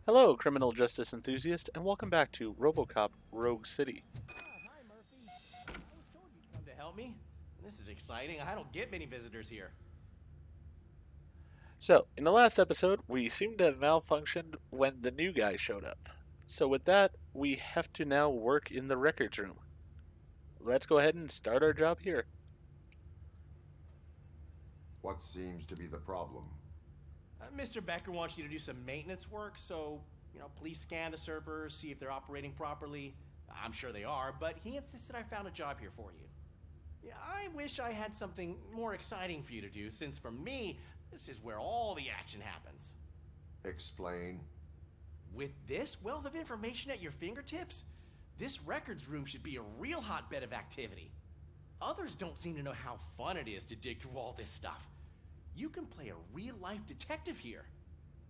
Hello, criminal justice enthusiast, and welcome back to RoboCop Rogue City. Hi, Murphy. I was told you'd come to help me. This is exciting. I don't get many visitors here. So, in the last episode, we seemed to have malfunctioned when the new guy showed up. So, with that, we have to now work in the records room. Let's go ahead and start our job here. What seems to be the problem? Mr. Becker wants you to do some maintenance work, so, please scan the servers, see if they're operating properly. I'm sure they are, but he insisted I found a job here for you. Yeah, I wish I had something more exciting for you to do, since for me, this is where all the action happens. Explain. With this wealth of information at your fingertips, this records room should be a real hotbed of activity. Others don't seem to know how fun it is to dig through all this stuff. You can play a real-life detective here.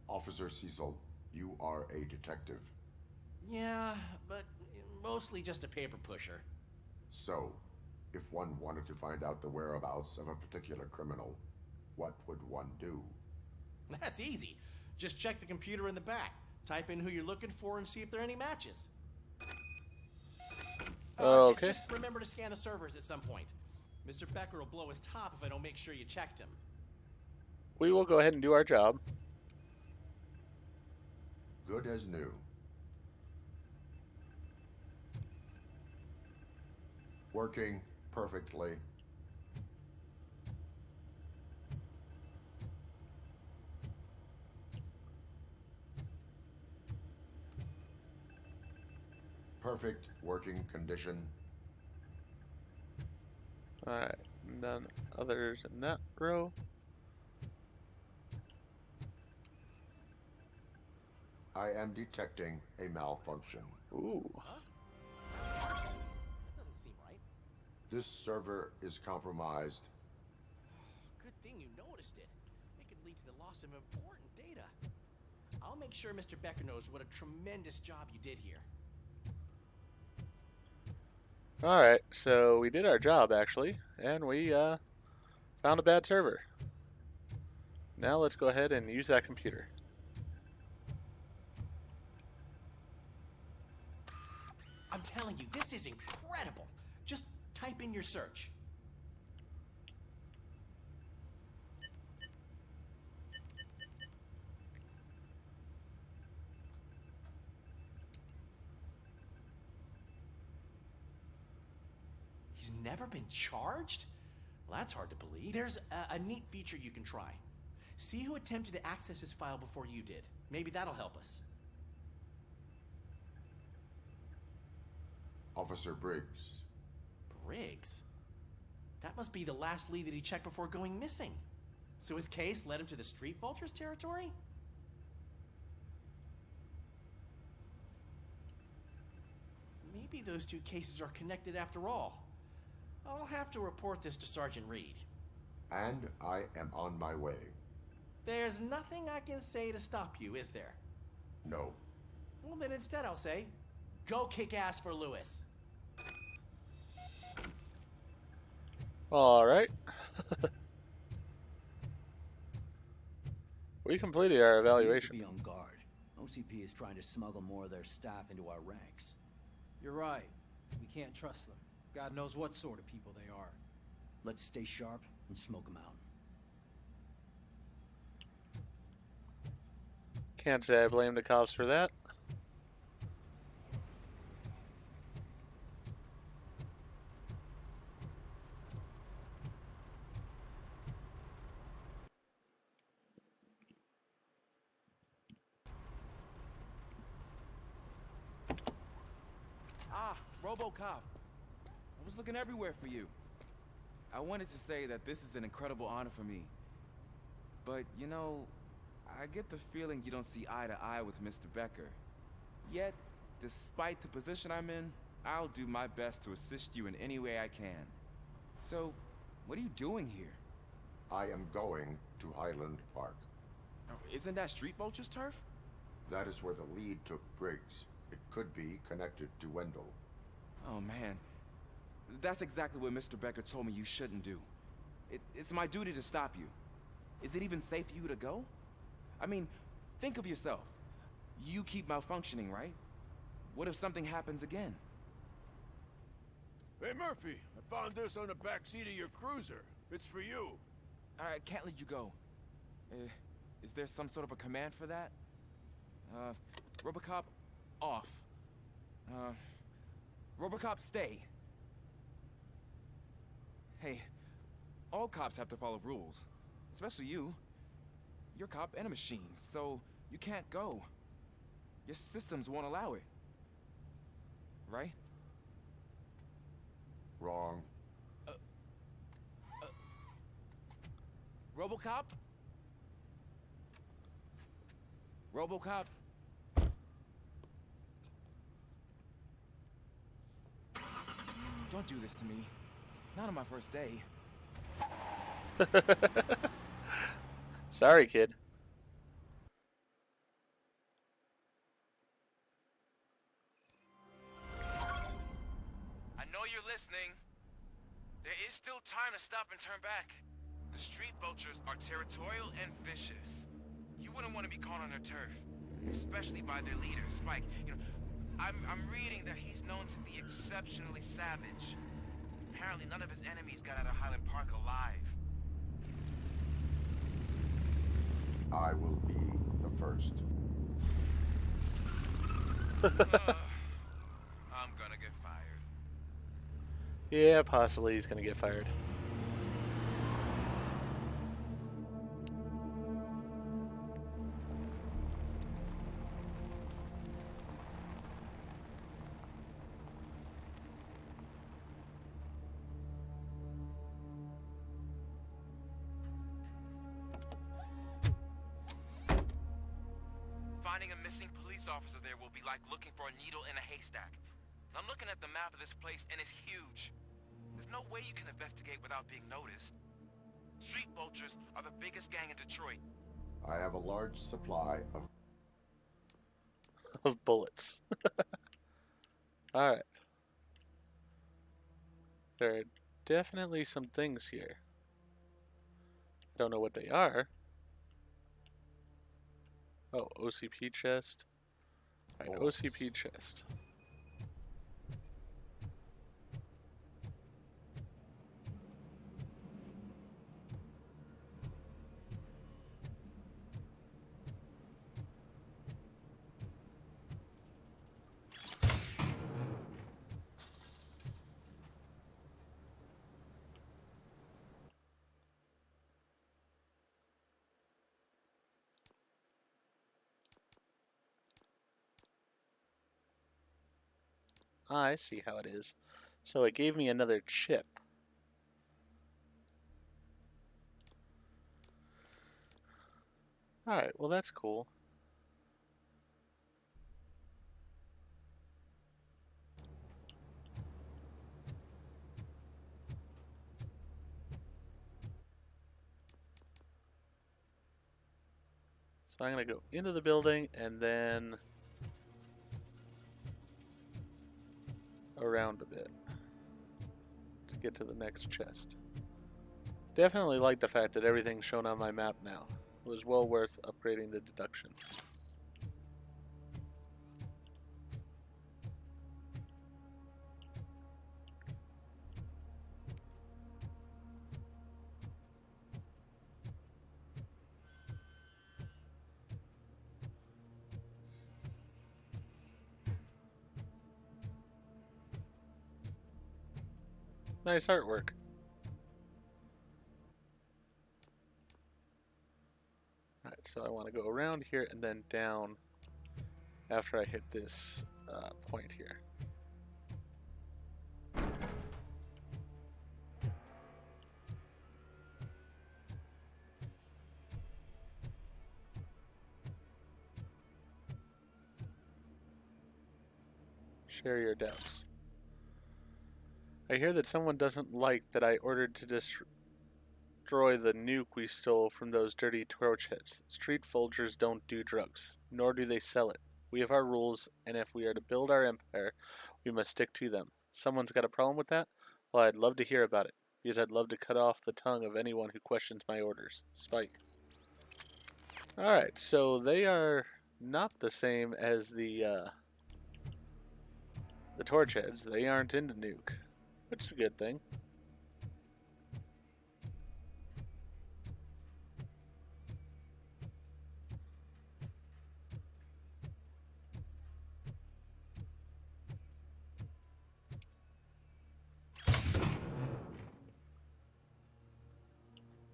Officer Cecil, you are a detective. Yeah, but mostly just a paper pusher. So, if one wanted to find out the whereabouts of a particular criminal, what would one do? That's easy. Just check the computer in the back, type in who you're looking for, and see if there are any matches. Okay. Just remember to scan the servers at some point. Mr. Becker will blow his top if I don't make sure you checked him. We will go ahead and do our job. Good as new. Working perfectly. Perfect working condition. Alright, none others in that row. I am detecting a malfunction. Ooh. That doesn't seem right. This server is compromised. Good thing you noticed it. It could lead to the loss of important data. I'll make sure Mr. Becker knows what a tremendous job you did here. Alright, so we did our job, actually, and we found a bad server. Now let's go ahead and use that computer. I'm telling you, this is incredible. Just type in your search. He's never been charged? Well, that's hard to believe. There's a neat feature you can try. See who attempted to access his file before you did. Maybe that'll help us. Officer Briggs. Briggs? That must be the last lead that he checked before going missing. So his case led him to the Street Vultures territory? Maybe those two cases are connected after all. I'll have to report this to Sergeant Reed. And I am on my way. There's nothing I can say to stop you, is there? No. Well, then instead I'll say, go kick ass for Lewis. Alright. We completed our We need to evaluation. be on guard. OCP is trying to smuggle more of their staff into our ranks. You're right. We can't trust them. God knows what sort of people they are. Let's stay sharp and smoke them out. Can't say I blame the cops for that. Ah, RoboCop. I was looking everywhere for you. I wanted to say that this is an incredible honor for me. But, I get the feeling you don't see eye to eye with Mr. Becker. Yet, despite the position I'm in, I'll do my best to assist you in any way I can. So, what are you doing here? I am going to Highland Park. Isn't that Street Vulture's turf? That is where the lead took Briggs. It could be connected to Wendell. Oh, man. That's exactly what Mr. Becker told me you shouldn't do. It's my duty to stop you. Is it even safe for you to go? I mean, think of yourself. You keep malfunctioning, right? What if something happens again? Hey, Murphy, I found this on the back seat of your cruiser. It's for you. I can't let you go. Is there some sort of a command for that? RoboCop, off. RoboCop, stay. Hey, all cops have to follow rules. Especially you. You're a cop and a machine, so you can't go. Your systems won't allow it. Right? Wrong. RoboCop? RoboCop? Don't do this to me. Not on my first day. Sorry, kid. I know you're listening. There is still time to stop and turn back. The street vultures are territorial and vicious. You wouldn't want to be caught on their turf, especially by their leader, Spike. You know, I'm reading that he's known to be exceptionally savage. Apparently none of his enemies got out of Highland Park alive. I will be the first. I'm gonna get fired. Yeah, possibly he's gonna get fired. Finding a missing police officer there will be like looking for a needle in a haystack. I'm looking at the map of this place and it's huge. There's no way you can investigate without being noticed. Street vultures are the biggest gang in Detroit. I have a large supply of... Of bullets. Alright. There are definitely some things here. I don't know what they are. Oh, OCP chest. Alright, Bullets. OCP chest. Ah, I see how it is. So it gave me another chip. Alright, well that's cool. So I'm going to go into the building and then around a bit to get to the next chest. Definitely like the fact that everything's shown on my map now. It was well worth upgrading the deduction. Nice artwork. Alright, so I want to go around here and then down after I hit this point here. Share your doubts. I hear that someone doesn't like that I ordered to destroy the nuke we stole from those dirty torch heads. Street vultures don't do drugs, nor do they sell it. We have our rules, and if we are to build our empire, we must stick to them. Someone's got a problem with that? Well, I'd love to hear about it, because I'd love to cut off the tongue of anyone who questions my orders. Spike. Alright, so they are not the same as the torch heads. They aren't into nuke, which is a good thing.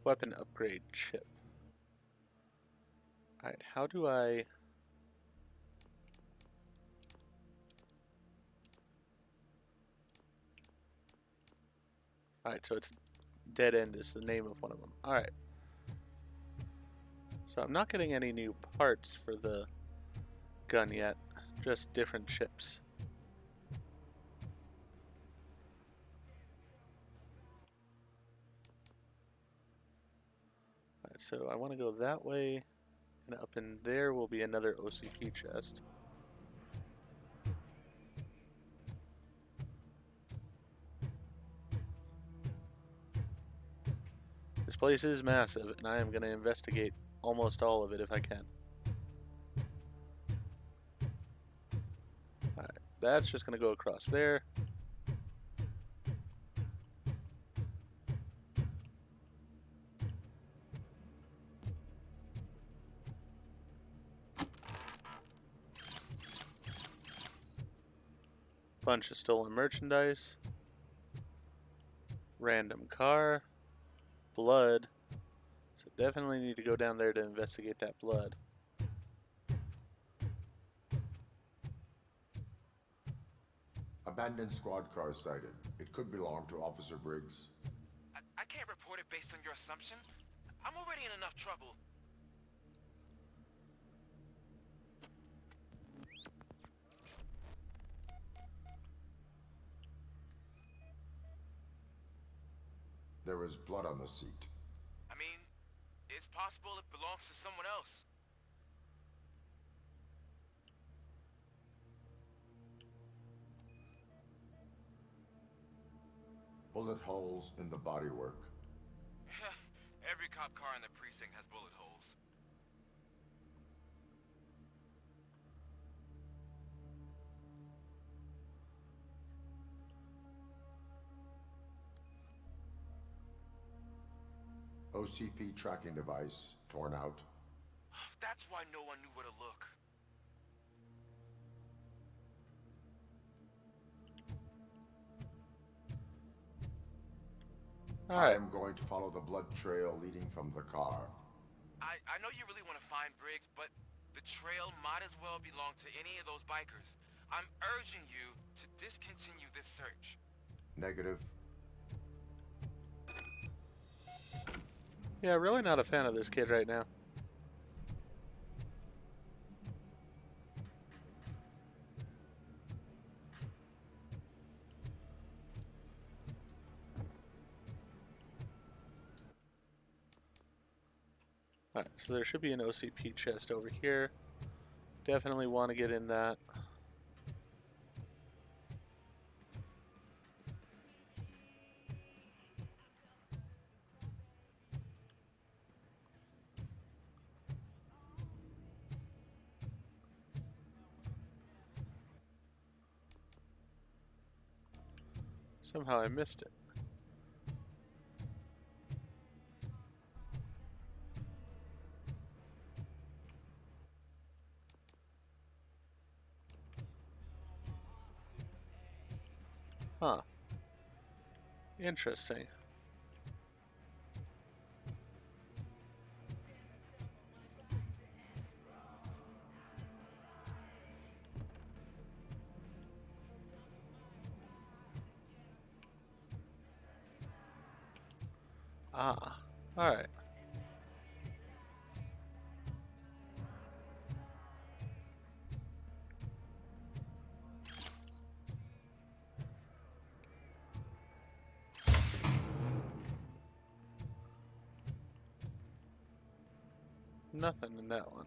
Weapon upgrade chip. Alright, how do I... Alright, so it's Dead End is the name of one of them. Alright. So I'm not getting any new parts for the gun yet, just different chips. Alright, so I want to go that way, and up in there will be another OCP chest. This place is massive, and I am going to investigate almost all of it if I can. Alright, that's just going to go across there. Bunch of stolen merchandise. Random car. Blood. So definitely need to go down there to investigate that blood. Abandoned squad car sighted. It could belong to Officer Briggs. I can't report it based on your assumption. I'm already in enough trouble. There is blood on the seat. I mean, it's possible it belongs to someone else. Bullet holes in the bodywork. Every cop car in the precinct has bullet holes. OCP tracking device torn out. That's why no one knew where to look. I Alright. am going to follow the blood trail leading from the car. I know you really want to find Briggs, but the trail might as well belong to any of those bikers. I'm urging you to discontinue this search. Negative. Yeah, really not a fan of this kid right now. Alright, so there should be an OCP chest over here. Definitely want to get in that. Somehow I missed it. Huh. Interesting. Ah, alright. Nothing in that one.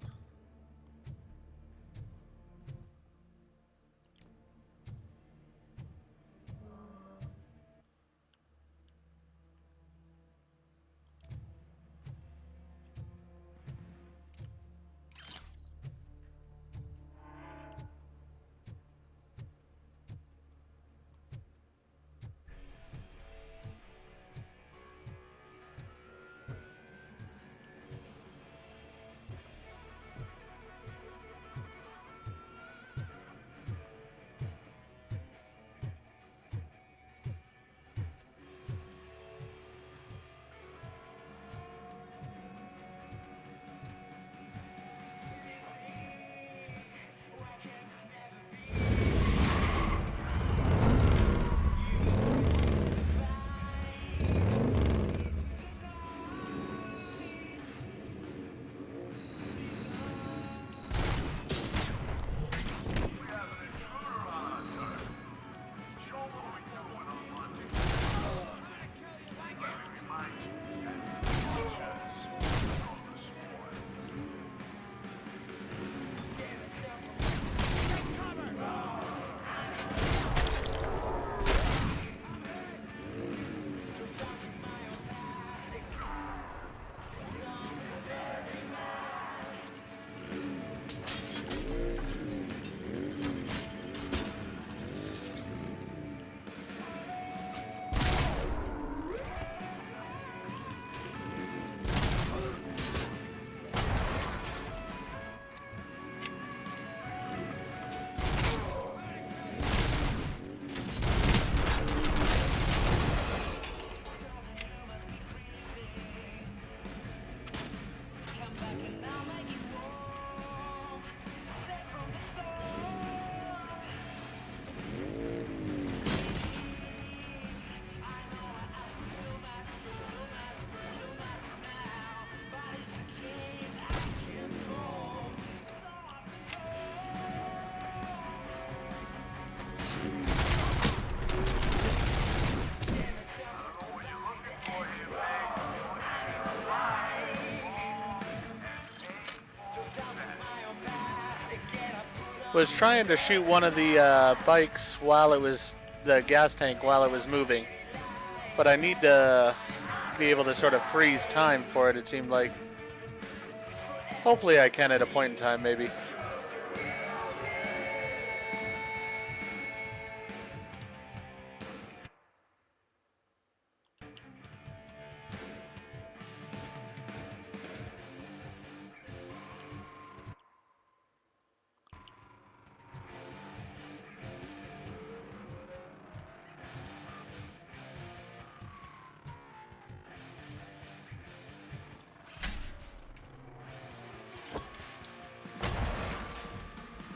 was trying to shoot one of the bikes while it was the gas tank while it was moving, but I need to be able to sort of freeze time for it. It seemed like. Hopefully, I can at a point in time, maybe.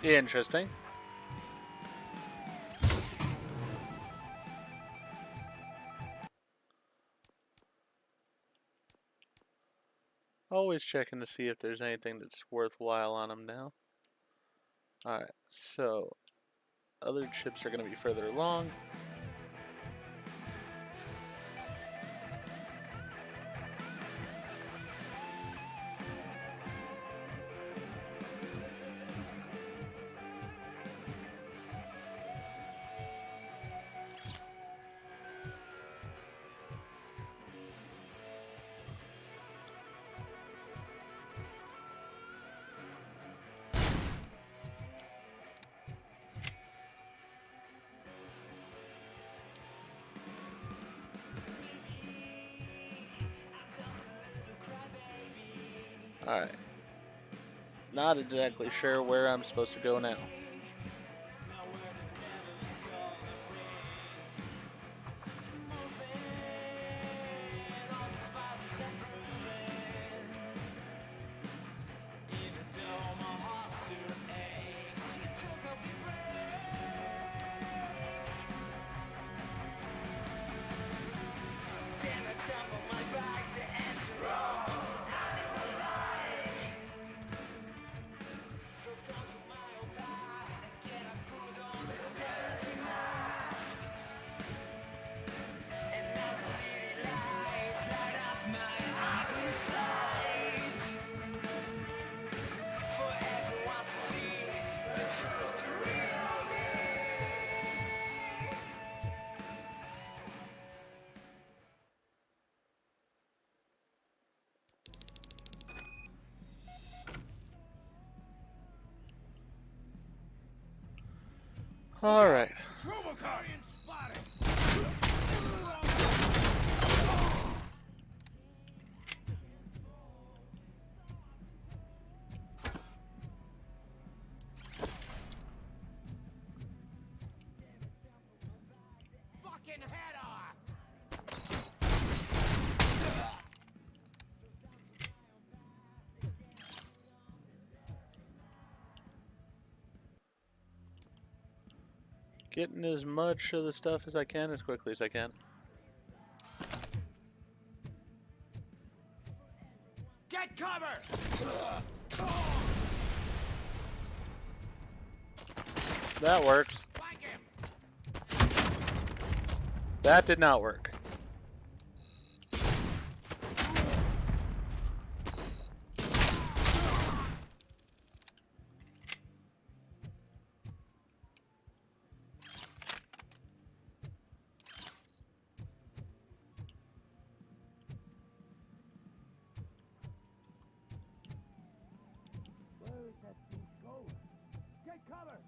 Interesting. Always checking to see if there's anything that's worthwhile on them now. Alright, so other chips are going to be further along. Alright. Not exactly sure where I'm supposed to go now. Alright. RoboCop spotted. Fucking head off! Getting as much of the stuff as I can as quickly as I can. Get cover! That works. Flank him! That did not work. Get cover.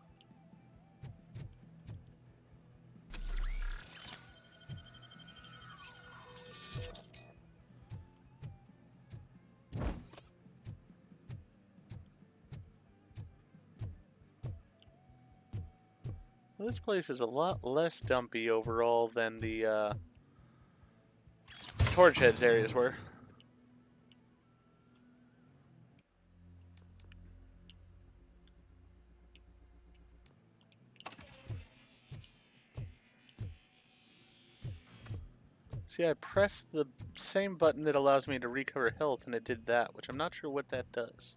Well, this place is a lot less dumpy overall than the Torch Heads areas were. See, I pressed the same button that allows me to recover health, and it did that, which I'm not sure what that does.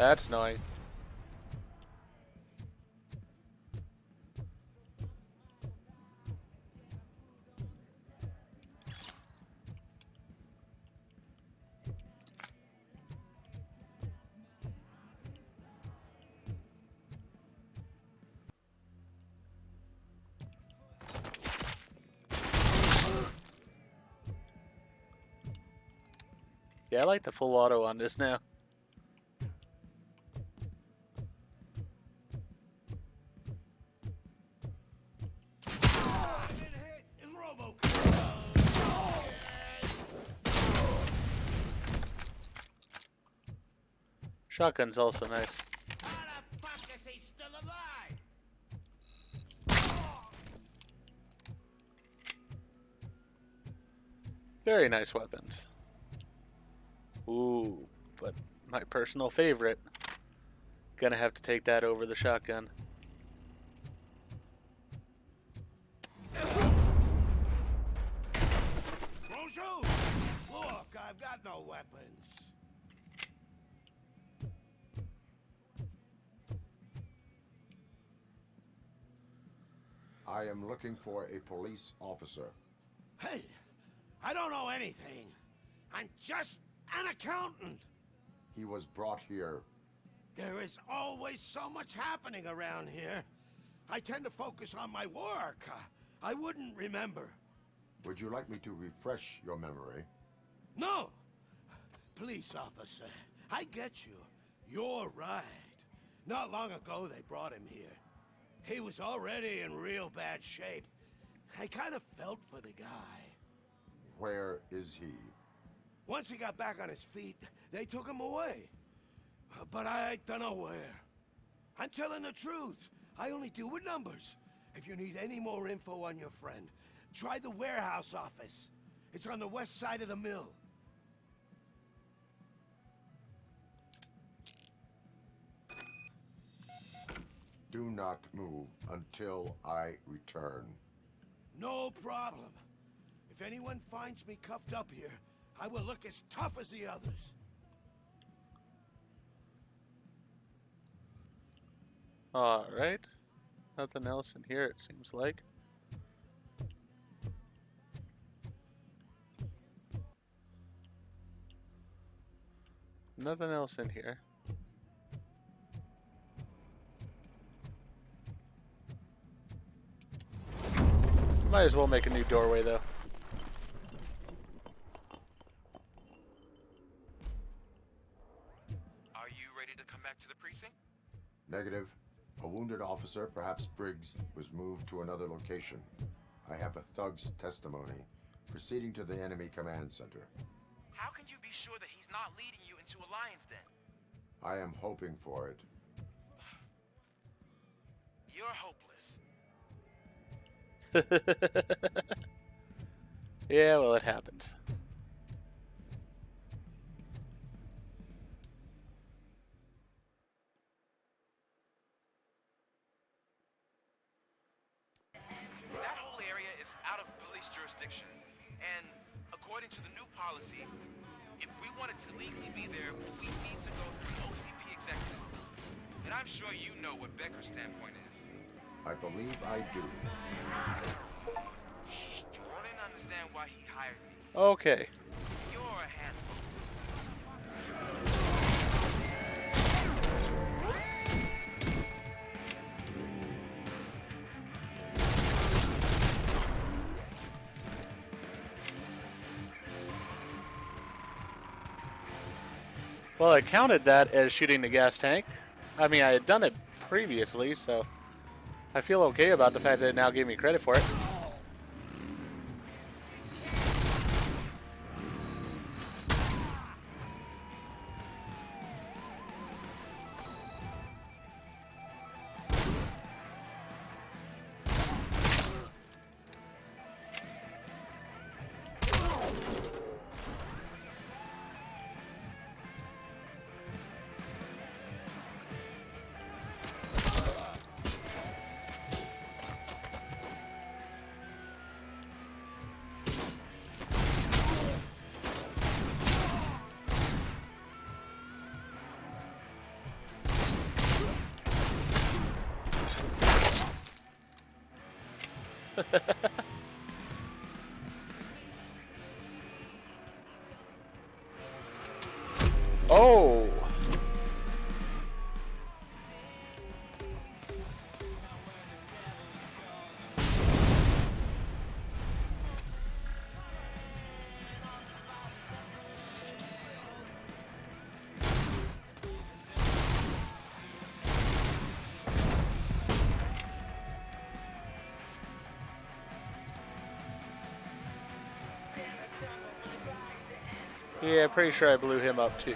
That's annoying. Yeah, I like the full auto on this now. I've been hit. It's RoboCop. Shotgun's also nice. How the fuck is he still alive? Very nice weapons. Ooh, but my personal favorite. Gonna have to take that over the shotgun. Bonjour. Look, I've got no weapons. I am looking for a police officer. Hey, I don't know anything. I'm just an accountant. He was brought here. There is always so much happening around here. I tend to focus on my work. I wouldn't remember. Would you like me to refresh your memory? No! Police officer, I get you. You're right. Not long ago they brought him here. He was already in real bad shape. I kind of felt for the guy. Where is he? Once he got back on his feet, they took him away. But I don't know where. I'm telling the truth. I only deal with numbers. If you need any more info on your friend, try the warehouse office. It's on the west side of the mill. Do not move until I return. No problem. If anyone finds me cuffed up here, I will look as tough as the others. Alright. Nothing else in here, it seems like. Nothing else in here. Might as well make a new doorway, though. Are you ready to come back to the precinct? Negative. A wounded officer, perhaps Briggs, was moved to another location. I have a thug's testimony. Proceeding to the enemy command center. How can you be sure that he's not leading you into a lion's den? I am hoping for it. You're hopeless. Yeah, well, it happens. That whole area is out of police jurisdiction, and according to the new policy, if we wanted to legally be there, we need to go through an OCP executive. And I'm sure you know what Becker's standpoint is. I believe I do. You wouldn't understand why he hired me. Okay. You're a handful. Well, I counted that as shooting the gas tank. I mean, I had done it previously, so I feel okay about the fact that it now gave me credit for it. Oh! Yeah, pretty sure I blew him up too.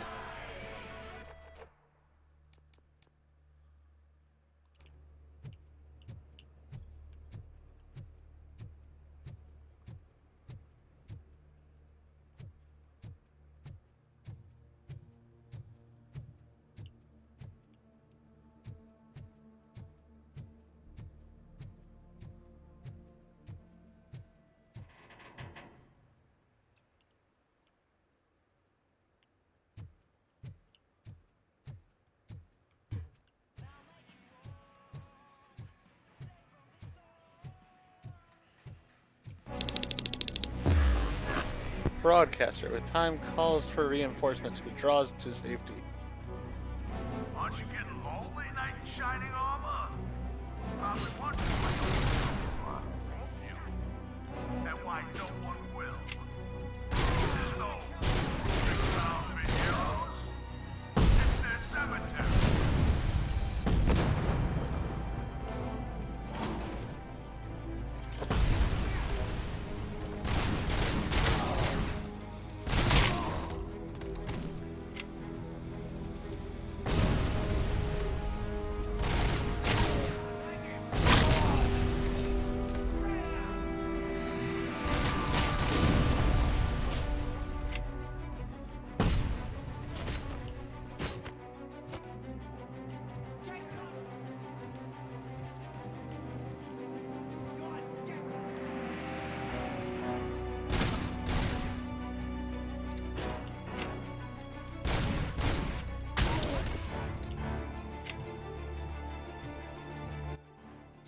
Broadcaster. With time calls for reinforcements, withdraws to safety. Aren't you getting lonely, knight in shining armor? Probably wondering what you and why no one will. There's no big heroes. It's their cemetery.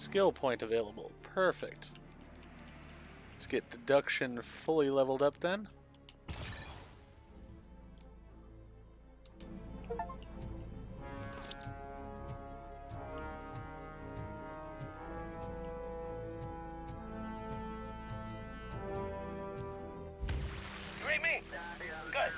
Skill point available. Perfect. Let's get deduction fully leveled up then. You read me? Good.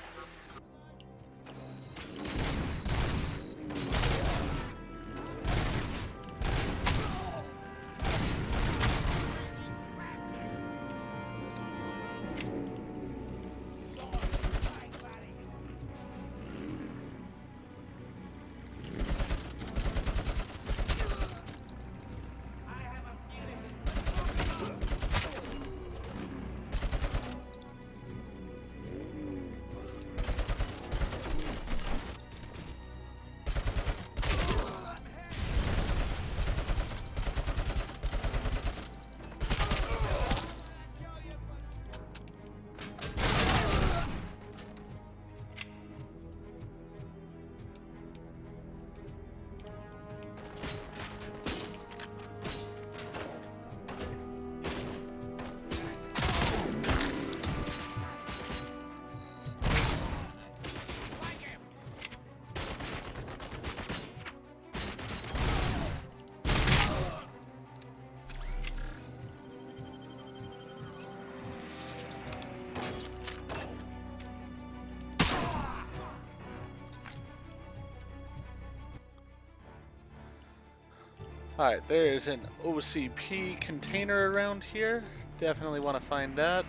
Alright, there is an OCP container around here. Definitely want to find that.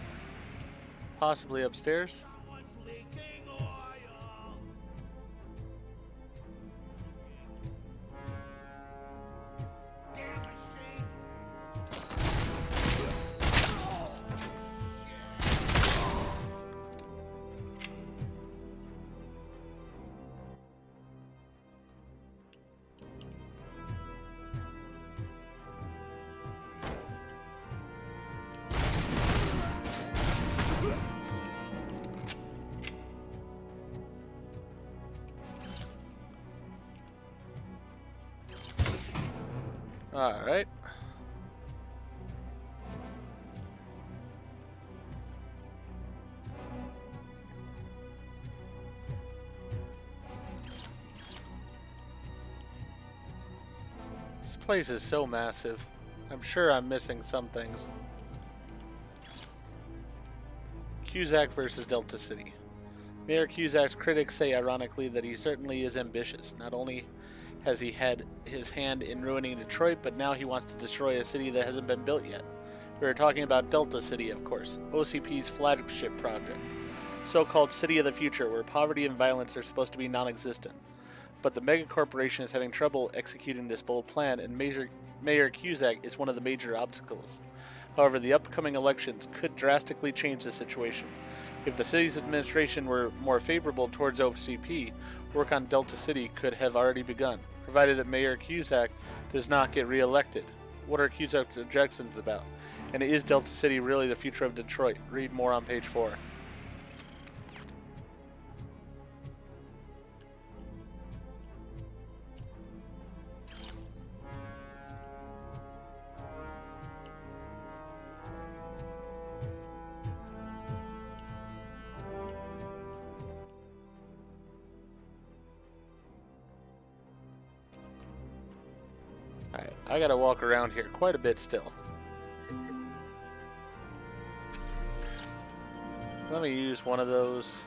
Possibly upstairs. Someone's leaking oil. Damn machine. Alright. place is so massive. I'm sure I'm missing some things. Cusack versus Delta City. Mayor Cusack's critics say ironically that he certainly is ambitious. Not only has he had his hand in ruining Detroit, but now he wants to destroy a city that hasn't been built yet. We're talking about Delta City, of course, OCP's flagship project. So-called City of the Future, where poverty and violence are supposed to be non-existent. But the mega corporation is having trouble executing this bold plan, and Mayor Cusack is one of the major obstacles. However, the upcoming elections could drastically change the situation. If the city's administration were more favorable towards OCP, work on Delta City could have already begun, provided that Mayor Cusack does not get re-elected. What are Cusack's objections about? And is Delta City really the future of Detroit? Read more on page 4. Alright, I gotta walk around here quite a bit still. Let me use one of those.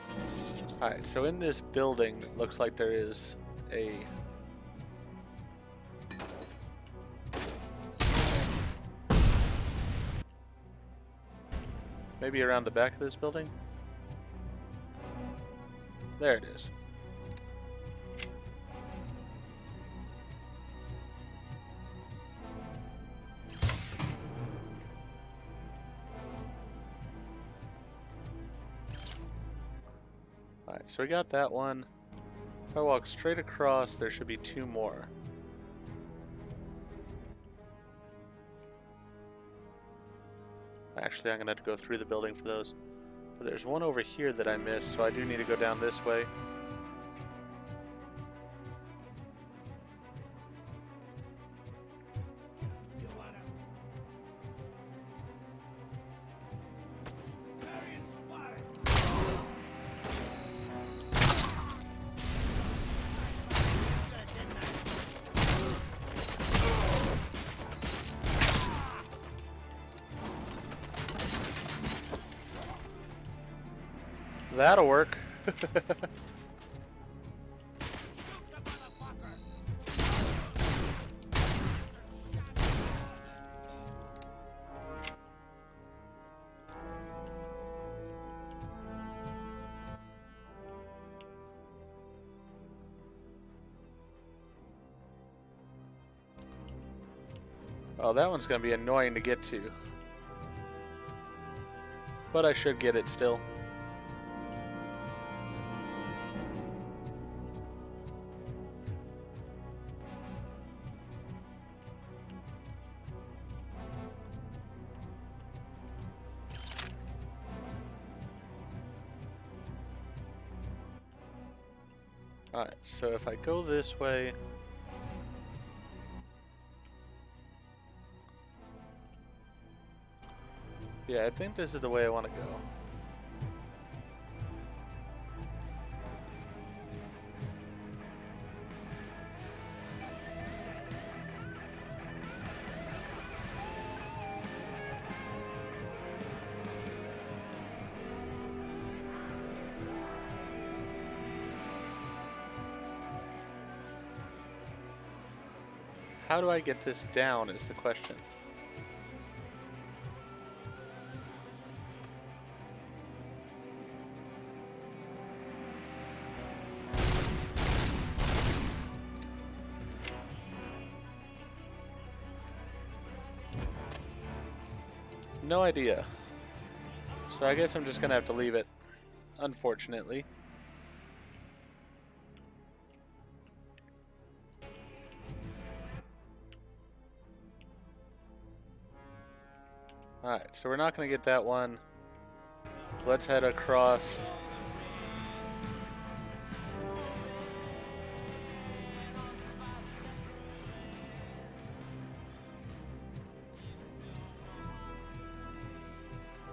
Alright, so in this building, it looks like there is a... maybe around the back of this building? There it is. Alright, so we got that one. If I walk straight across, there should be 2 more. Actually, I'm going to have to go through the building for those. But there's one over here that I missed, so I do need to go down this way. That'll work. Oh, that one's going to be annoying to get to. But I should get it still. Alright, so if I go this way... yeah, I think this is the way I want to go. How do I get this down is the question. No idea. So I guess I'm just gonna have to leave it, unfortunately. Alright, so we're not going to get that one. Let's head across.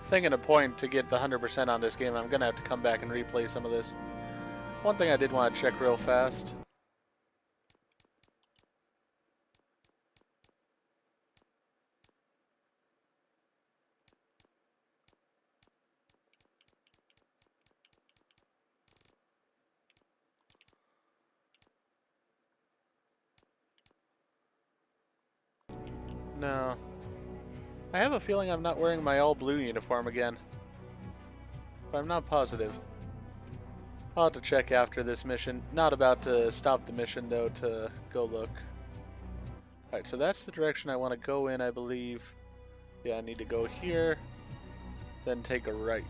Thinking a point to get the 100% on this game, I'm going to have to come back and replay some of this. One thing I did want to check real fast. No. I have a feeling I'm not wearing my all-blue uniform again. But I'm not positive. I'll have to check after this mission. Not about to stop the mission, though, to go look. Alright, so that's the direction I want to go in, I believe. Yeah, I need to go here, then take a right.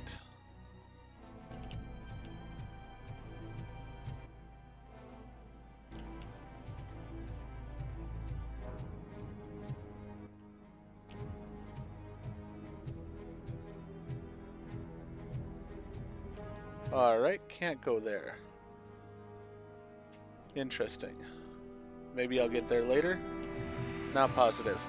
Alright, can't go there. Interesting. Maybe I'll get there later? Not positive.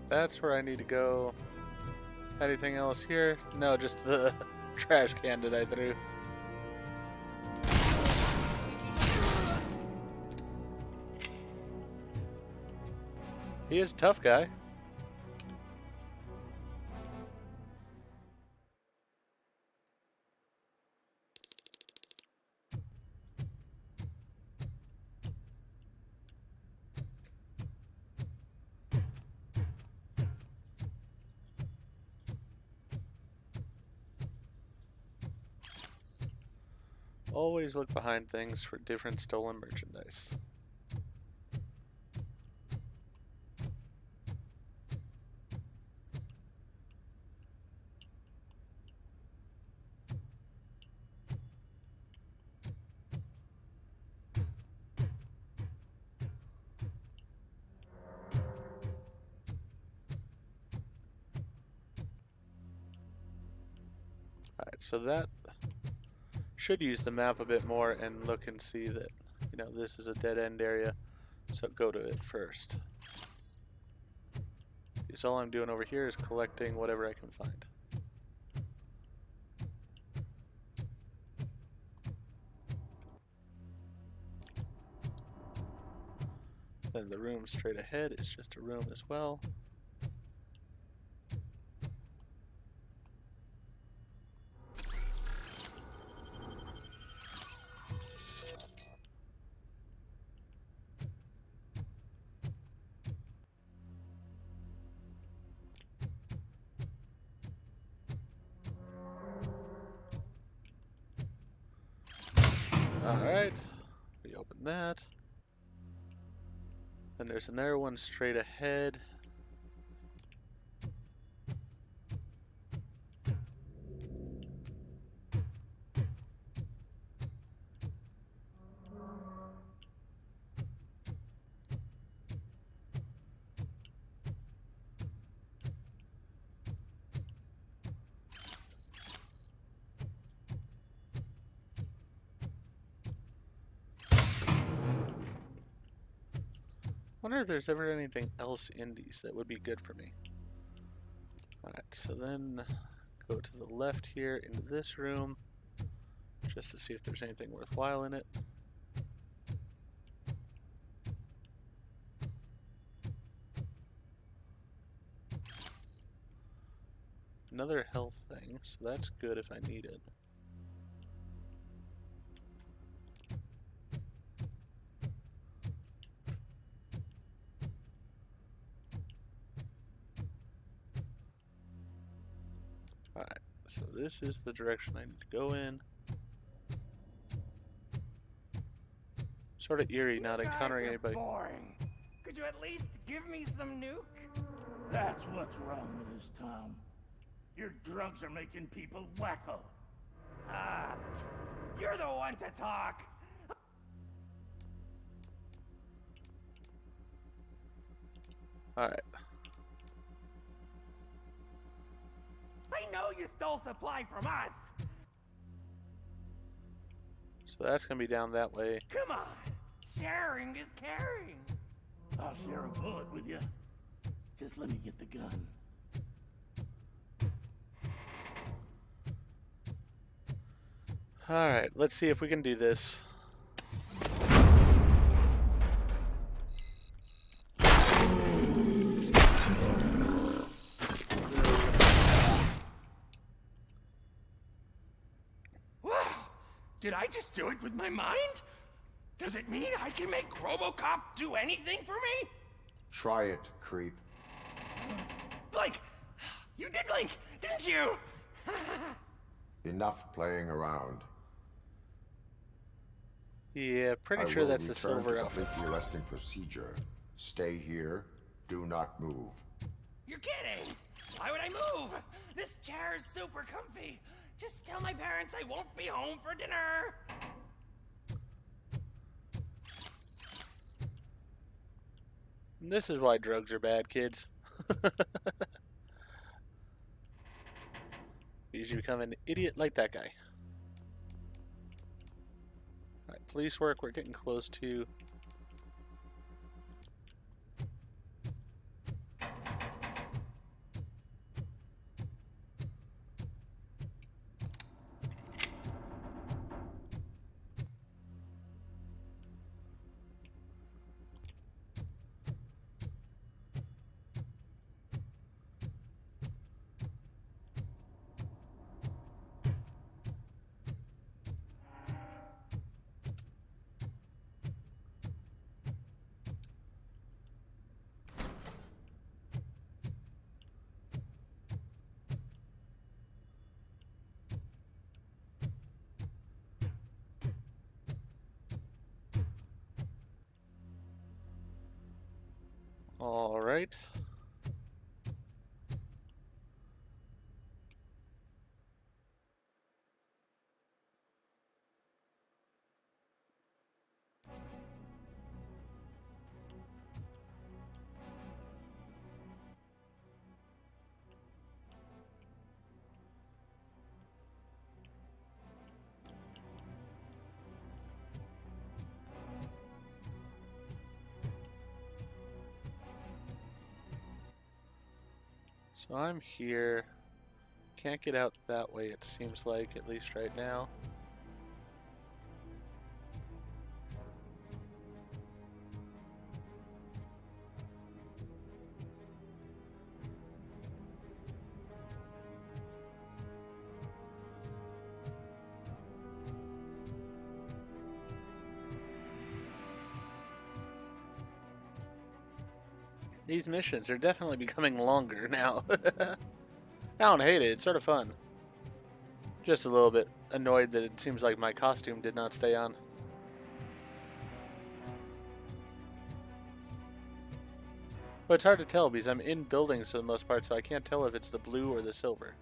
That's where I need to go. Anything else here? No, just the trash can that I threw. He is a tough guy. Always look behind things for different stolen merchandise. Alright, so that should use the map a bit more and look and see that, you know, this is a dead end area, so go to it first. Because all I'm doing over here is collecting whatever I can find. Then the room straight ahead is just a room as well. Alright, we open that. Then there's another one straight ahead. Wonder if there's ever anything else in these that would be good for me. Alright, so then go to the left here into this room just to see if there's anything worthwhile in it. Another health thing, so that's good if I need it. Alright, so this is the direction I need to go in. Sort of eerie not encountering anybody. Boring. Could you at least give me some nuke? That's what's wrong with this town. Your drugs are making people wacko. Ah, you're the one to talk. Alright. I know you stole supply from us. So that's gonna be down that way. Come on. Sharing is caring. I'll share a bullet with you. Just let me get the gun. Alright, let's see if we can do this. Wow! Did I just do it with my mind? Does it mean I can make RoboCop do anything for me? Try it, creep. Blink! You did blink, didn't you? Enough playing around. Yeah, pretty sure that's the silver I will outfit. return to complete the arresting procedure. Stay here. Do not move. You're kidding! Why would I move? This chair is super comfy. Just tell my parents I won't be home for dinner. This is why drugs are bad, kids. You should become an idiot like that guy. Alright, police work, we're getting close to. All right. So I'm here. Can't get out that way, it seems like, at least right now. These missions are definitely becoming longer now. I don't hate it, it's sort of fun. Just a little bit annoyed that it seems like my costume did not stay on. But it's hard to tell because I'm in buildings for the most part, so I can't tell if it's the blue or the silver.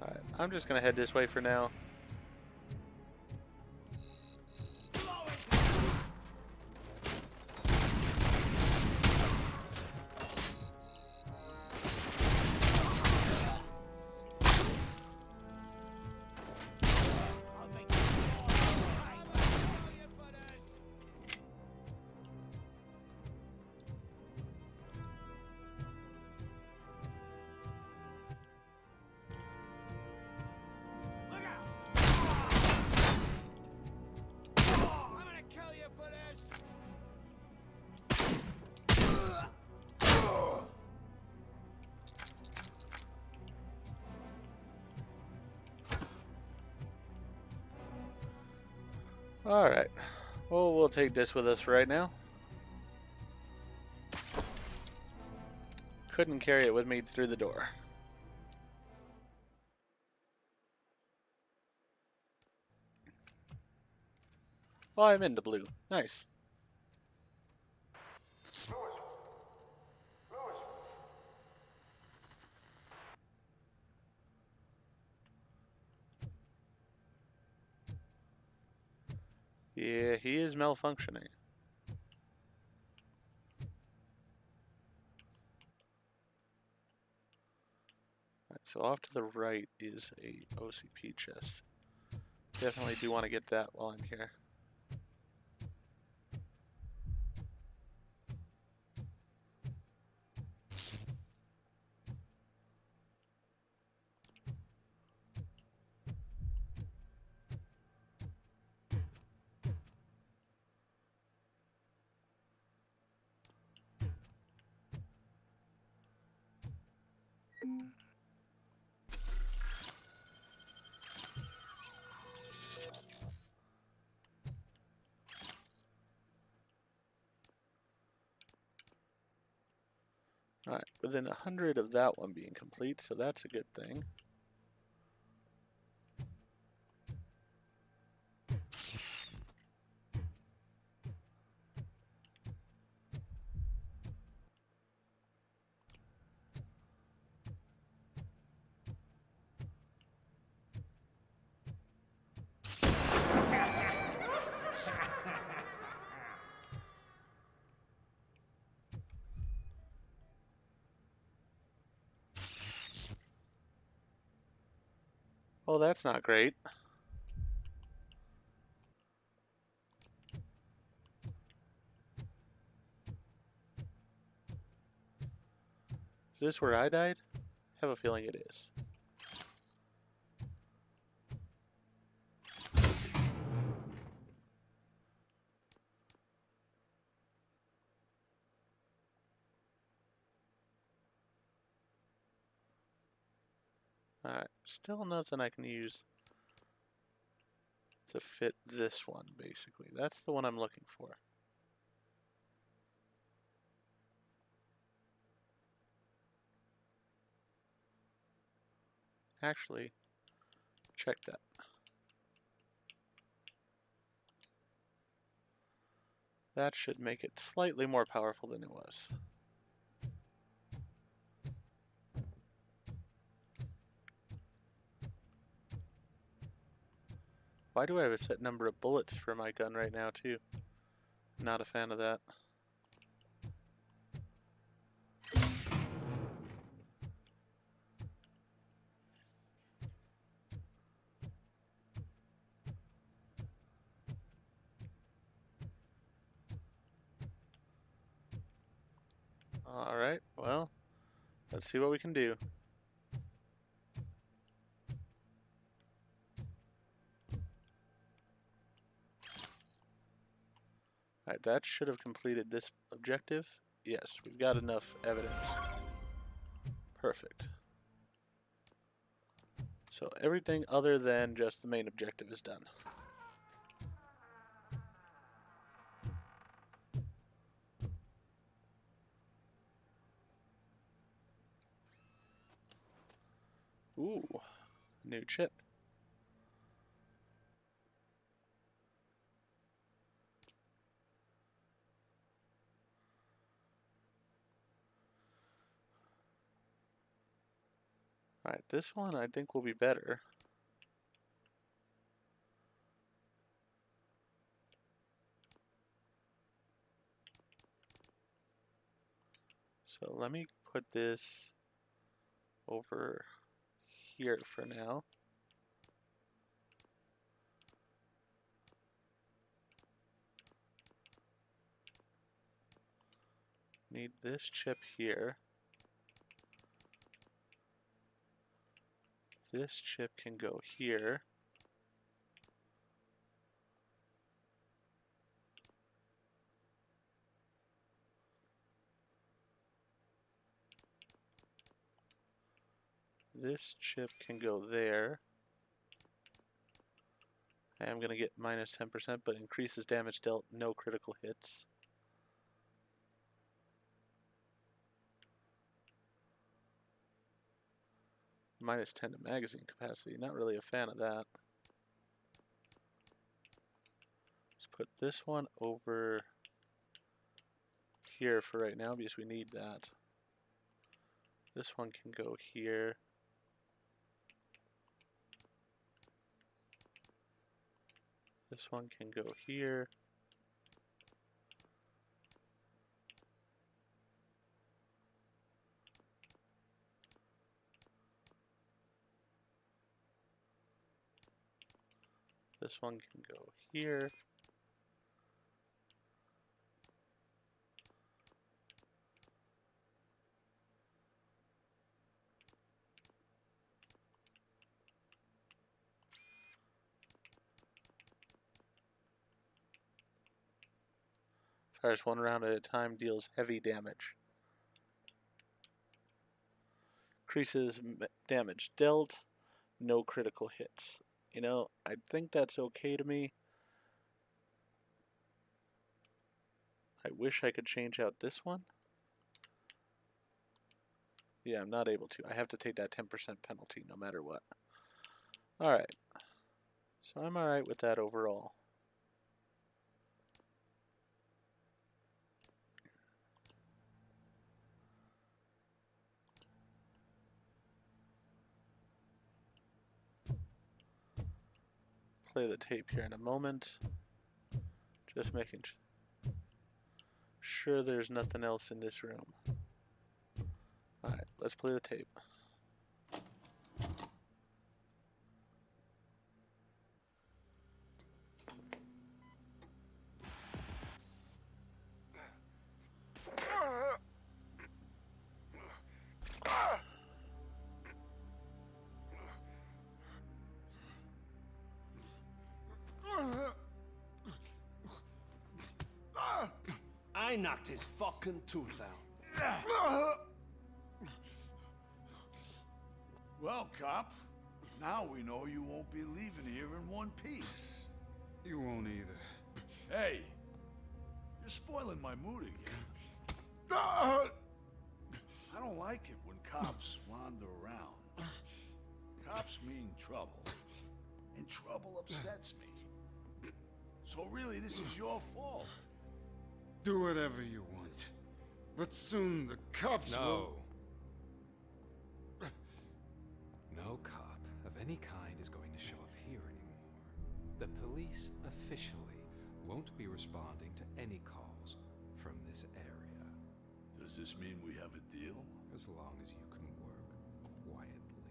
Alright, I'm just gonna head this way for now. Alright. Well, we'll take this with us right now. Couldn't carry it with me through the door. Well, I'm into blue. Nice. Yeah, he is malfunctioning. Alright, so off to the right is a OCP chest. Definitely do want to get that while I'm here. Alright, within 100 of that one being complete, so that's a good thing. Oh, that's not great. Is this where I died? I have a feeling it is. Alright, still nothing I can use to fit this one, basically. That's the one I'm looking for. Actually, check that. That should make it slightly more powerful than it was. Why do I have a set number of bullets for my gun right now, too? Not a fan of that. Alright, well, let's see what we can do. Alright, that should have completed this objective. Yes, we've got enough evidence. Perfect. So everything other than just the main objective is done. Ooh, new chip. Alright, this one I think will be better. So let me put this over here for now. Need this chip here. This chip can go here. This chip can go there. I am going to get minus 10%, but increases damage dealt, no critical hits. Minus 10 to magazine capacity, not really a fan of that. Let's put this one over here for right now because we need that. This one can go here. This one can go here. This one can go here. Fires one round at a time, deals heavy damage. Increases damage dealt, no critical hits. You know, I think that's okay to me. I wish I could change out this one. Yeah, I'm not able to. I have to take that 10% penalty no matter what. Alright. So I'm alright with that overall. Play the tape here in a moment. Just making sure there's nothing else in this room. Alright, let's play the tape. I knocked his fucking tooth out. Well, cop, now we know you won't be leaving here in one piece. You won't either. Hey, you're spoiling my mood again. I don't like it when cops wander around. Cops mean trouble, and trouble upsets me. So really, this is your fault. Do whatever you want. But soon the cops will... No cop of any kind is going to show up here anymore. The police officially won't be responding to any calls from this area. Does this mean we have a deal? As long as you can work quietly.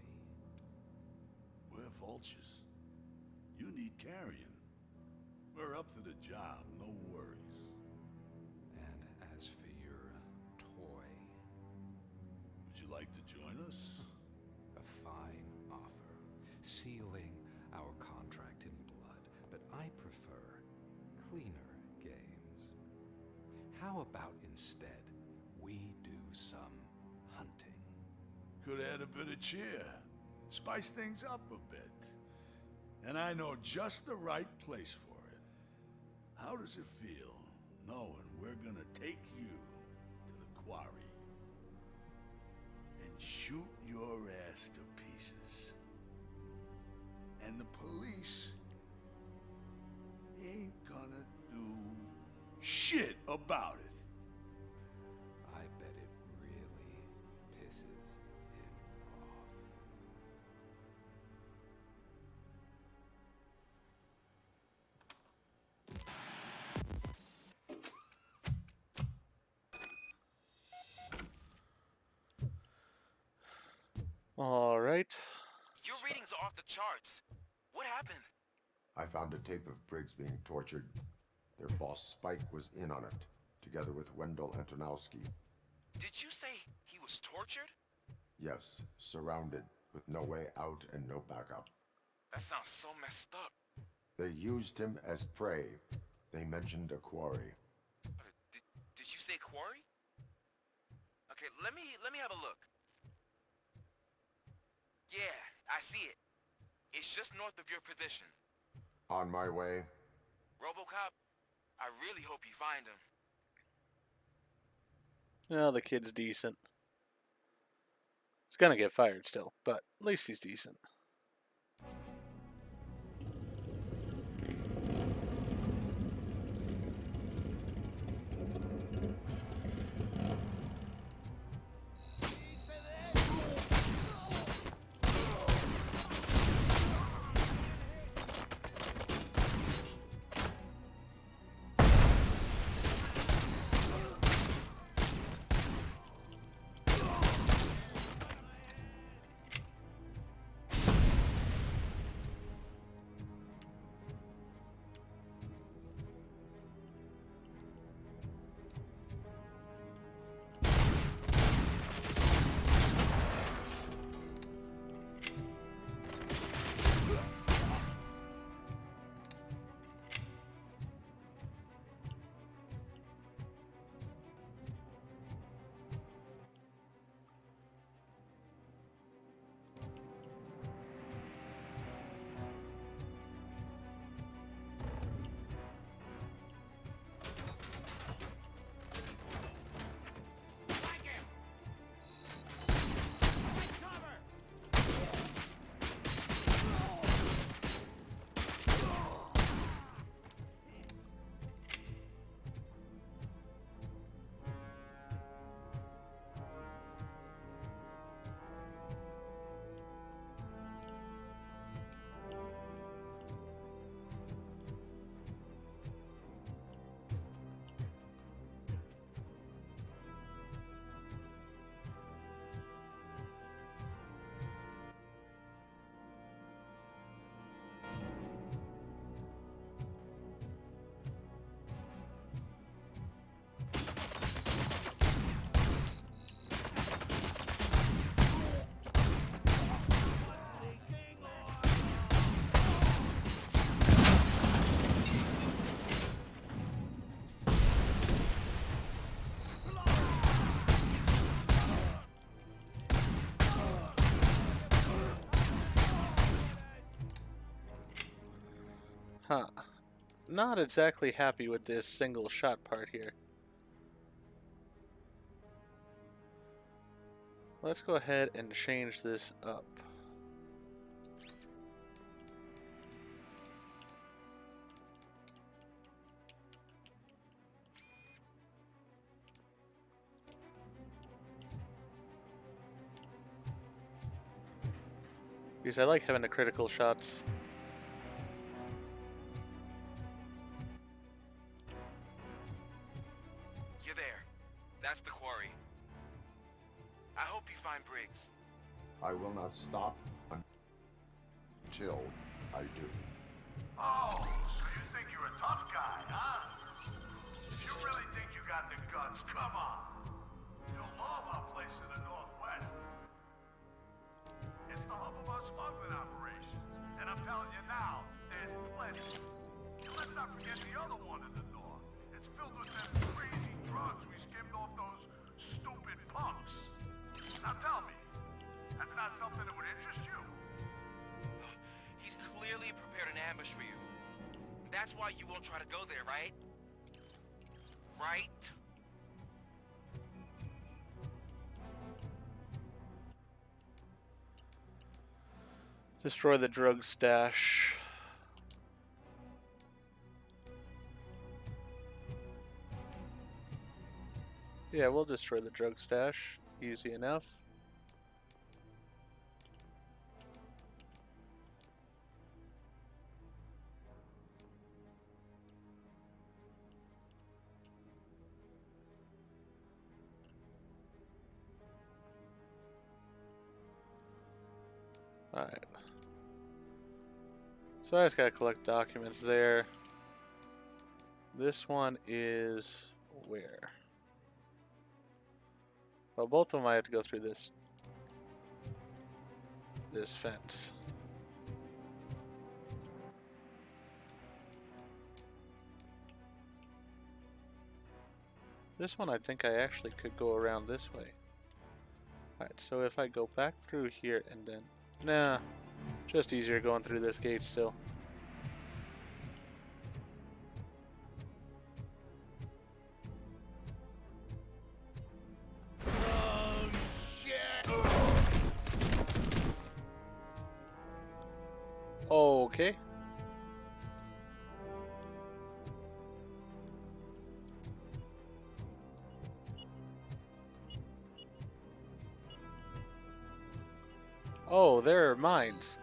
We're vultures. You need carrion. We're up to the job, no worries. And as for your toy... Would you like to join us? A fine offer, sealing our contract in blood, but I prefer cleaner games. How about instead we do some hunting? Could add a bit of cheer, spice things up a bit. And I know just the right place for it. How does it feel knowing we're gonna take you to the quarry and shoot your ass to pieces? And the police ain't gonna do shit about it. I bet it really pisses him off. All right. Your readings are off the charts. What happened? I found a tape of Briggs being tortured. Their boss Spike was in on it, together with Wendell Antonowski. Did you say he was tortured? Yes, surrounded, with no way out and no backup. That sounds so messed up. They used him as prey. They mentioned a quarry. Did you say quarry? Okay, let me have a look. Yeah, I see it. It's just north of your position. On my way. RoboCop, I really hope you find him. Well, the kid's decent. He's gonna get fired still, but at least he's decent. Huh. Not exactly happy with this single shot part here. Let's go ahead and change this up. Because I like having the critical shots. You're there. That's the quarry. I hope you find Briggs. I will not stop until I do. Oh, so you think you're a tough guy, huh? If you really think you got the guts, come on. You'll love our place in the Northwest. It's the hub of our smuggling operations. And I'm telling you now, there's plenty. Let's not forget the other one in the north. It's filled with them crazy drugs we skimmed off those stupid punks. Now tell me, that's not something that would interest you? He's clearly prepared an ambush for you. That's why you won't try to go there, right? Right? Destroy the drug stash. Yeah, we'll destroy the drug stash. Easy enough. Alright. So I just gotta collect documents there. This one is where? Well, both of them I have to go through this fence. This one I think I actually could go around this way. Alright, so if I go back through here and then... Nah, just easier going through this gate still. Oh, shit! Okay. Oh, there are mines.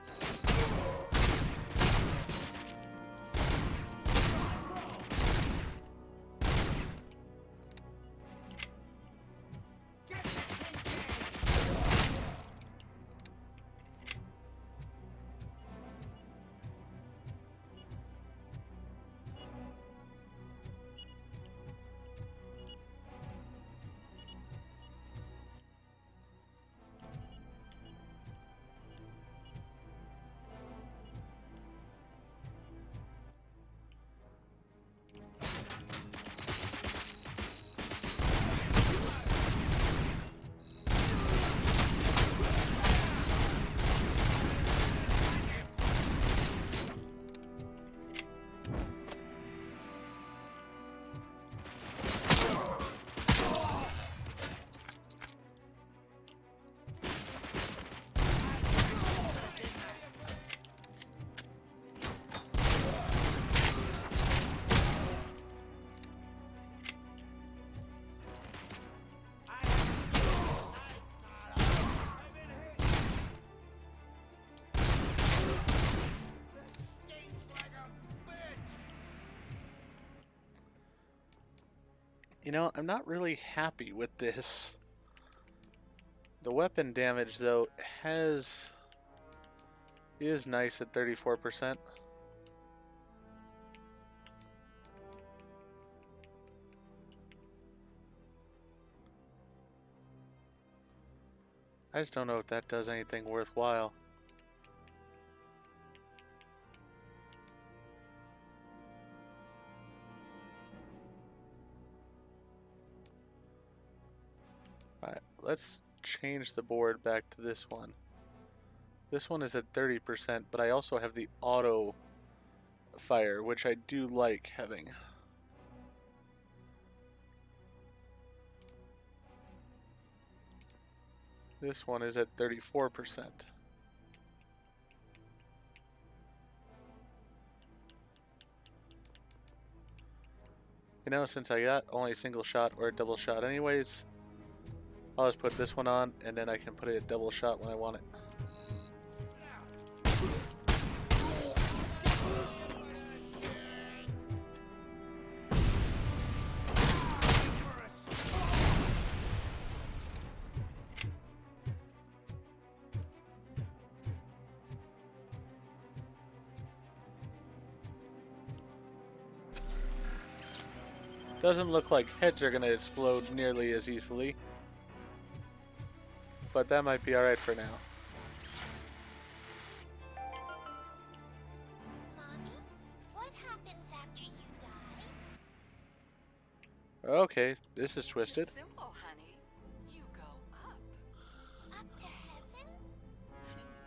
You know, I'm not really happy with this. The weapon damage, though, is nice at 34%. I just don't know if that does anything worthwhile. Alright, let's change the board back to this one. This one is at 30%, but I also have the auto fire, which I do like having. This one is at 34%. You know, since I got only a single shot or a double shot anyways, I'll just put this one on, and then I can put it at double shot when I want it. Doesn't look like heads are gonna explode nearly as easily, but that might be alright for now. Mommy, what happens after you die? Okay, this is twisted. It's simple, honey. You go up. Up to heaven?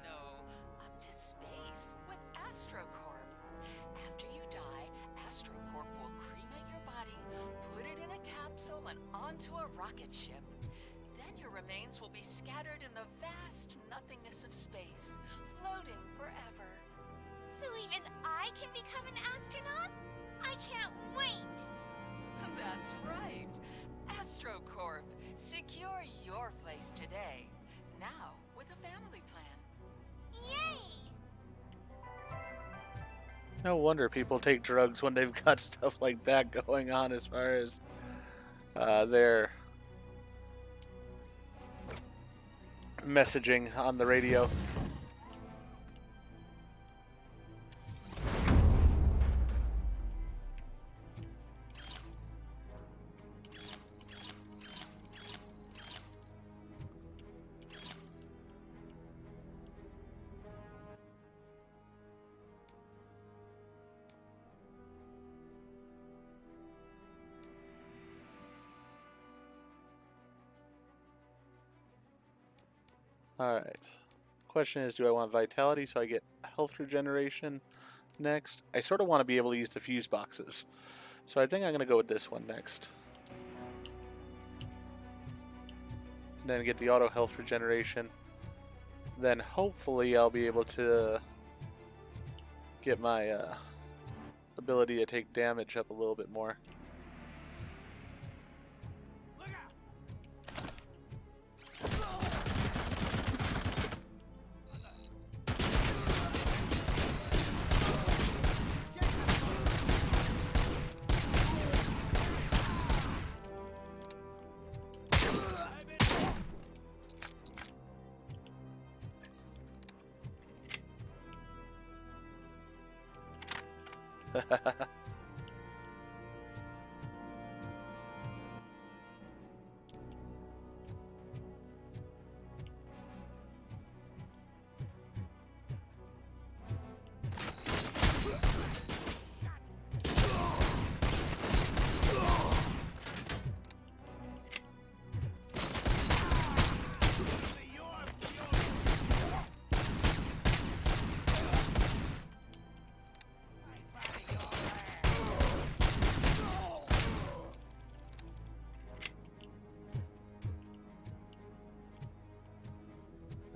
No, up to space with AstroCorp. After you die, AstroCorp will cremate your body, put it in a capsule and onto a rocket ship. Then your remains will be scattered in the vast nothingness of space, floating forever. So even I can become an astronaut? I can't wait! That's right. AstroCorp. Secure your place today. Now with a family plan. Yay! No wonder people take drugs when they've got stuff like that going on as far as their messaging on the radio. Alright. Question is, do I want vitality so I get health regeneration next? I sort of want to be able to use the fuse boxes. So I think I'm going to go with this one next. And then get the auto health regeneration. Then hopefully I'll be able to get my ability to take damage up a little bit more.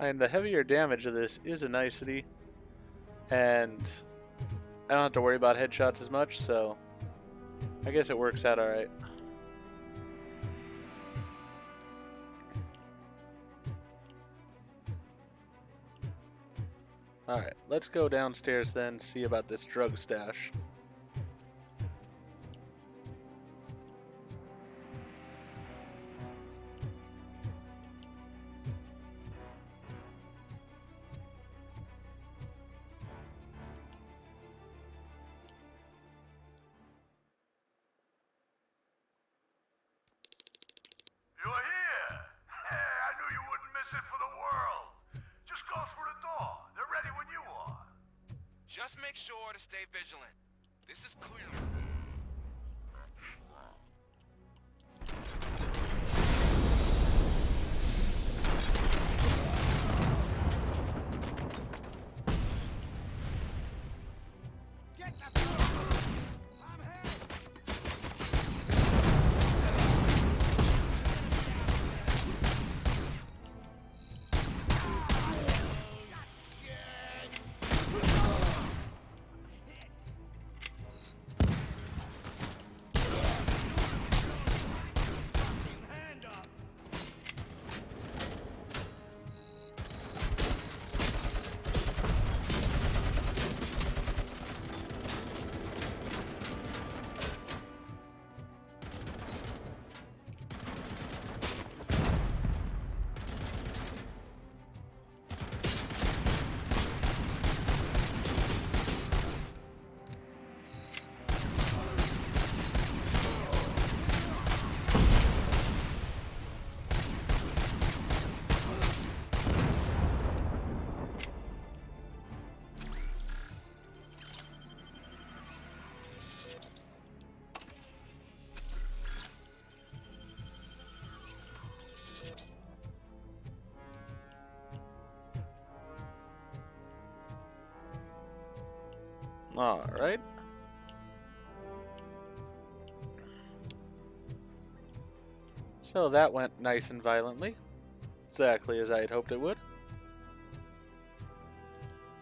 And the heavier damage of this is a nicety, and I don't have to worry about headshots as much, so I guess it works out alright. Alright, let's go downstairs then, see about this drug stash. Just make sure to stay vigilant. This is clear. Get the Alright. So that went nice and violently. Exactly as I had hoped it would.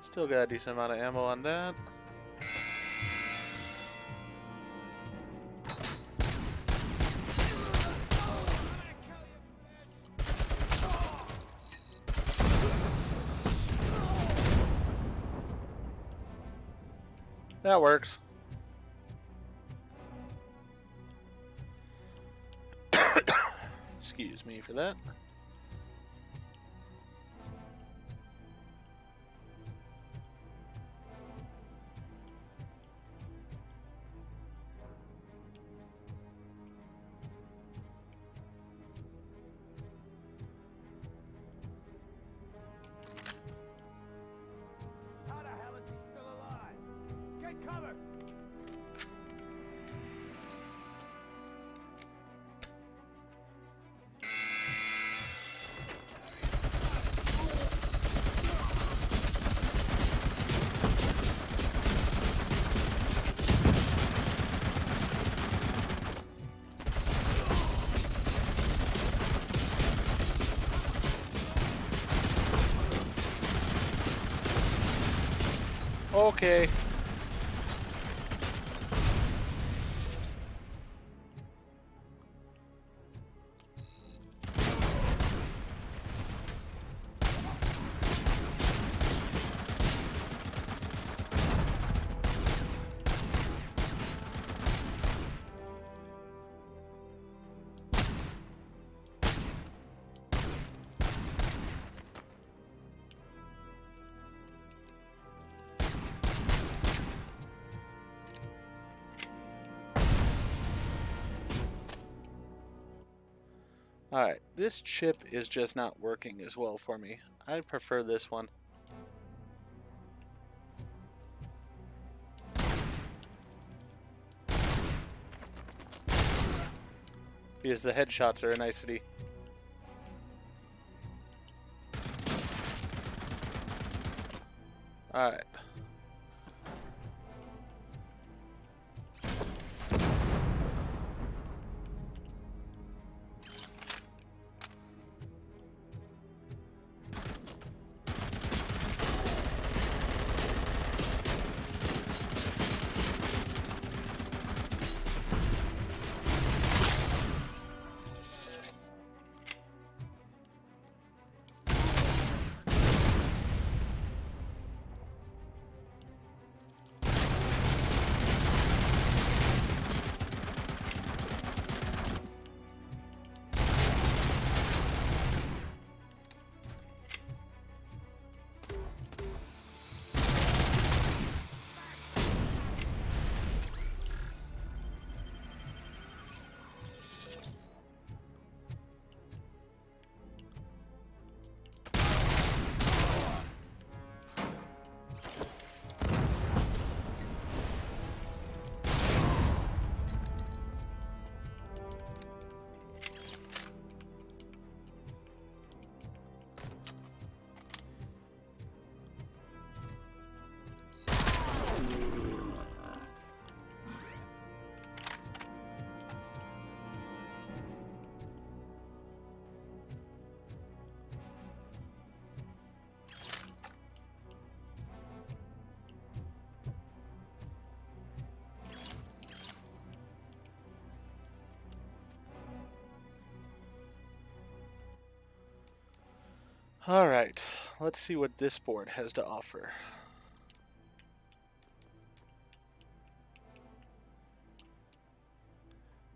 Still got a decent amount of ammo on that. That works. Excuse me for that. How the hell is he still alive? Get cover! Okay. Alright, this chip is just not working as well for me. I prefer this one. Because the headshots are a nicety. Alright. Alright, let's see what this board has to offer.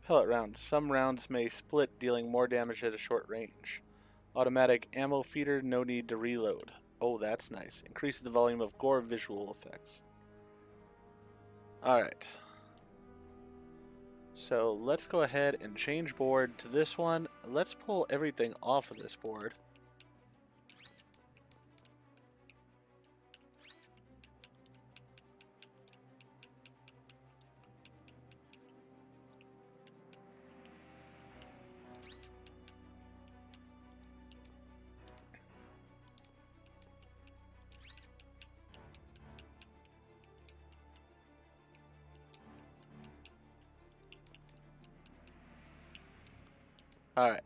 Pellet rounds. Some rounds may split, dealing more damage at a short range. Automatic ammo feeder, no need to reload. Oh, that's nice. Increases the volume of gore visual effects. Alright. So let's go ahead and change board to this one. Let's pull everything off of this board. Alright.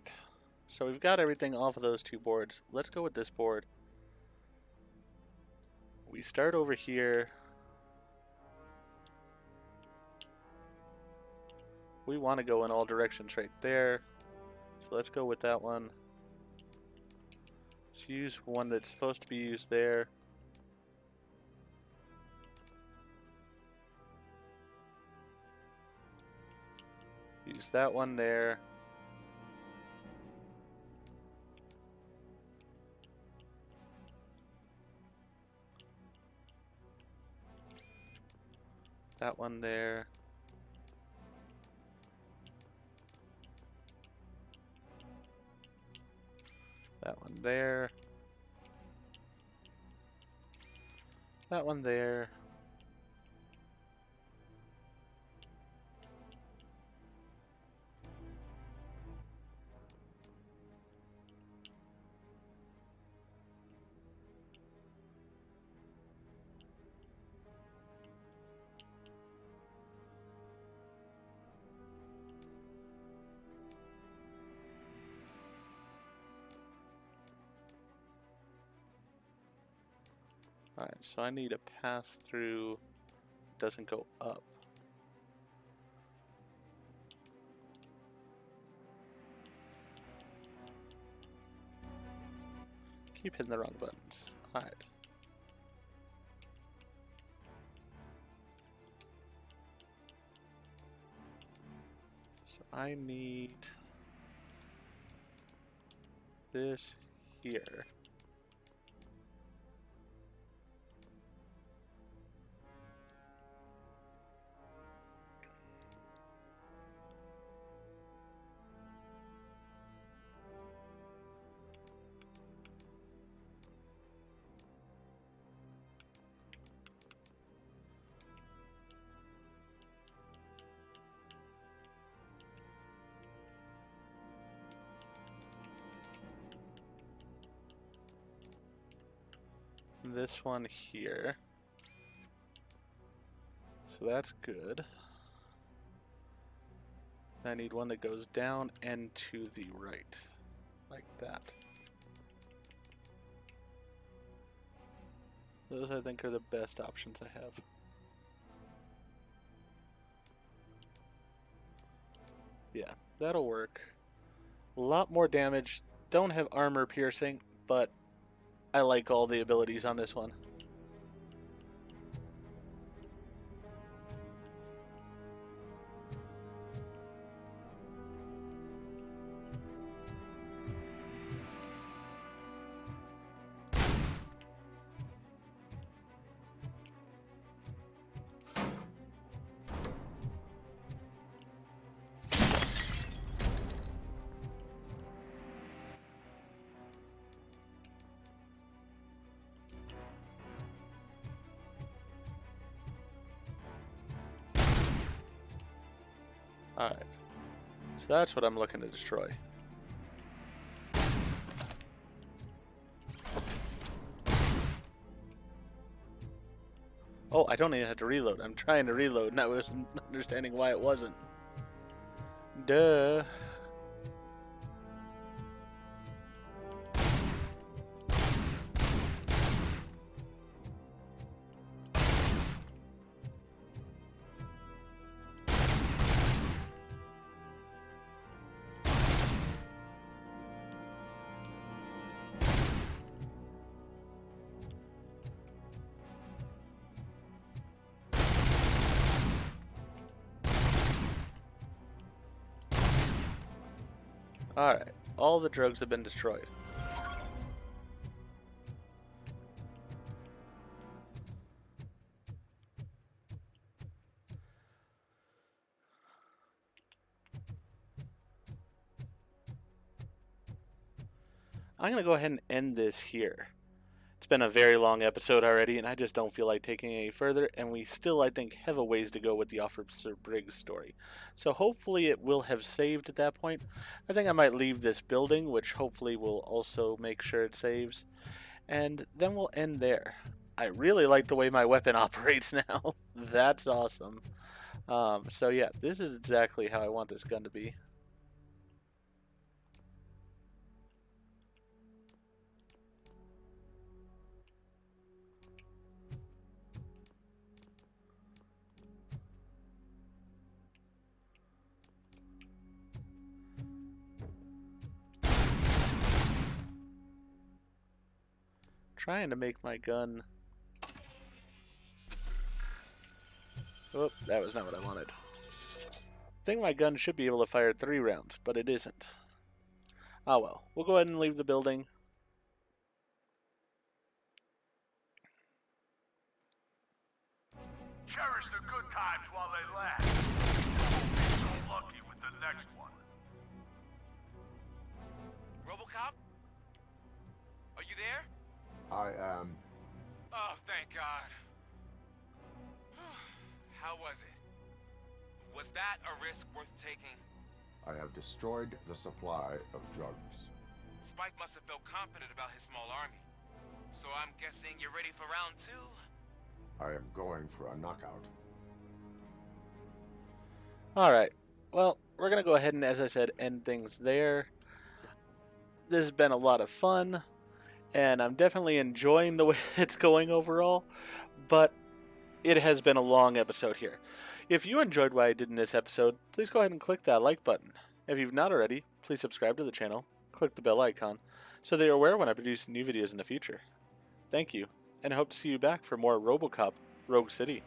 So we've got everything off of those two boards. Let's go with this board. We start over here. We want to go in all directions right there. So let's go with that one. Let's use one that's supposed to be used there. Use that one there. That one there. That one there. That one there. Alright, so I need a pass through. It doesn't go up. Keep hitting the wrong buttons. Alright. So I need this here. This one here. So that's good. I need one that goes down and to the right. Like that. Those I think are the best options I have. Yeah, that'll work. A lot more damage. Don't have armor piercing, but I like all the abilities on this one. Alright. So that's what I'm looking to destroy. Oh, I don't even have to reload. I'm trying to reload and I wasn't understanding why it wasn't. Duh. Alright, all the drugs have been destroyed. I'm going to go ahead and end this here. It's been a very long episode already, and I just don't feel like taking any further, and we still, I think, have a ways to go with the Officer Briggs story. So hopefully it will have saved at that point. I think I might leave this building, which hopefully will also make sure it saves, and then we'll end there. I really like the way my weapon operates now. That's awesome. So yeah, this is exactly how I want this gun to be. trying to make my gun... Oh, that was not what I wanted. I think my gun should be able to fire 3 rounds, but it isn't. Ah well, we'll go ahead and leave the building. Cherish the good times while they last. Be so lucky with the next one. RoboCop? Are you there? I am. Oh, thank God. How was it? Was that a risk worth taking? I have destroyed the supply of drugs. Spike must have felt confident about his small army. So I'm guessing you're ready for round 2? I am going for a knockout. Alright, well, we're going to go ahead and, as I said, end things there. This has been a lot of fun, and I'm definitely enjoying the way it's going overall, but it has been a long episode here. If you enjoyed what I did in this episode, please go ahead and click that like button. If you've not already, please subscribe to the channel, click the bell icon, so that you're aware when I produce new videos in the future. Thank you, and I hope to see you back for more RoboCop Rogue City.